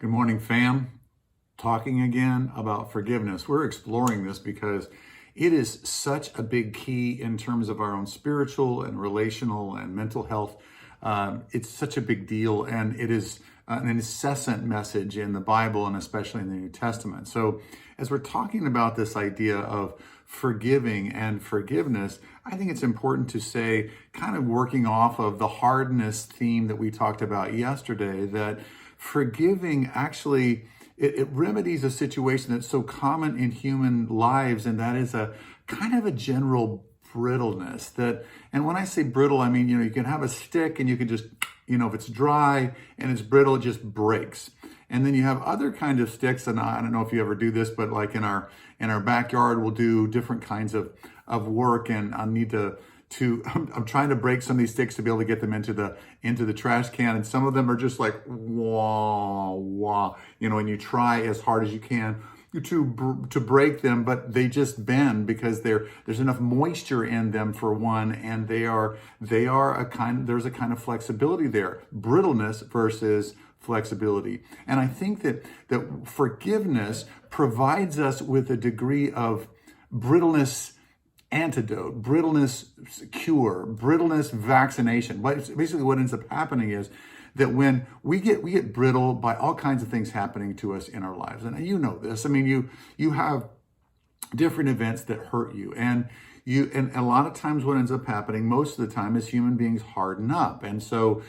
Good morning, fam. Talking again about forgiveness. We're exploring this because it is such a big key in terms of our own spiritual and relational and mental health. It's such a big deal, and it is an incessant message in the Bible and especially in the New Testament. So, as we're talking about this idea of forgiving and forgiveness, I think it's important to say, kind of working off of the hardness theme that we talked about yesterday, that forgiving actually it remedies a situation that's so common in human lives, and that is a kind of a general brittleness. And when I say brittle, I mean, you can have a stick and you can just, if it's dry and it's brittle, it just breaks. And then you have other kind of sticks, and I don't know if you ever do this, but like in our backyard, we'll do different kinds of work, and I need to I'm trying to break some of these sticks to be able to get them into the trash can, and some of them are just like wah wah, and you try as hard as you can to break them, but they just bend because there's enough moisture in them for one, and there's a kind of flexibility there, brittleness versus flexibility. And I think that forgiveness provides us with a degree of brittleness antidote, brittleness cure, brittleness vaccination. Basically what ends up happening is that when we get brittle by all kinds of things happening to us in our lives. And you know this. I mean, you have different events that hurt you, and a lot of times what ends up happening most of the time is human beings harden up. And so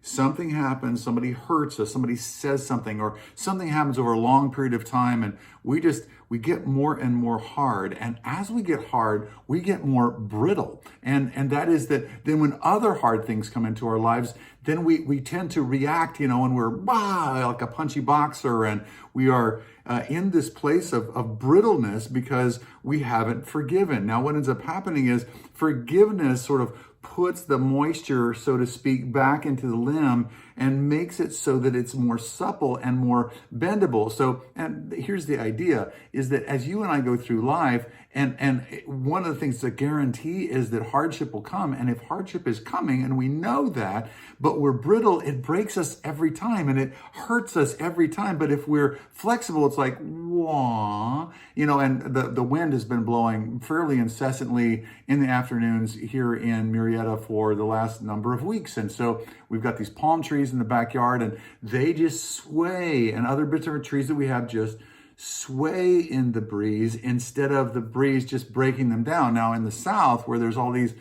something happens, somebody hurts us, somebody says something, or something happens over a long period of time, and we get more and more hard. And as we get hard, we get more brittle. And that is that then when other hard things come into our lives, then we tend to react, and we're like a punchy boxer, and we are in this place of brittleness because we haven't forgiven. Now, what ends up happening is forgiveness sort of puts the moisture, so to speak, back into the limb and makes it so that it's more supple and more bendable. So, and here's the idea, is that as you and I go through life, and one of the things to guarantee is that hardship will come. And if hardship is coming, and we know that, but we're brittle, it breaks us every time and it hurts us every time. But if we're flexible, it's like, wah, and the wind has been blowing fairly incessantly in the afternoons here in Murrieta for the last number of weeks. And so we've got these palm trees in the backyard, and they just sway, and other different trees that we have just sway in the breeze instead of the breeze just breaking them down. Now in the South, where there's all these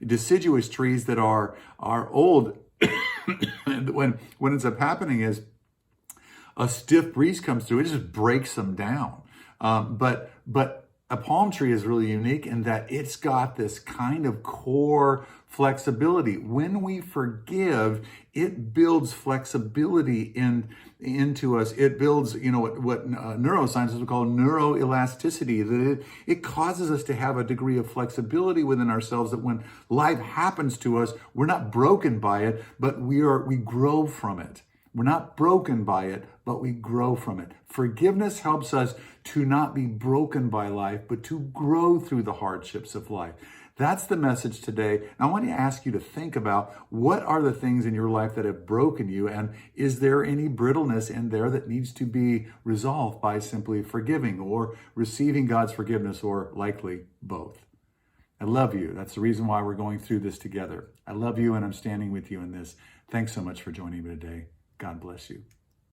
deciduous trees that are old, when what ends up happening is a stiff breeze comes through, it just breaks them down. But a palm tree is really unique in that it's got this kind of core flexibility. When we forgive, it builds flexibility into us. It builds, what neuroscientists would call neuroelasticity, that it causes us to have a degree of flexibility within ourselves, that when life happens to us, we're not broken by it, but we grow from it. We're not broken by it, but we grow from it. Forgiveness helps us to not be broken by life, but to grow through the hardships of life. That's the message today. And I want to ask you to think about, what are the things in your life that have broken you? And is there any brittleness in there that needs to be resolved by simply forgiving or receiving God's forgiveness, or likely both? I love you. That's the reason why we're going through this together. I love you, and I'm standing with you in this. Thanks so much for joining me today. God bless you.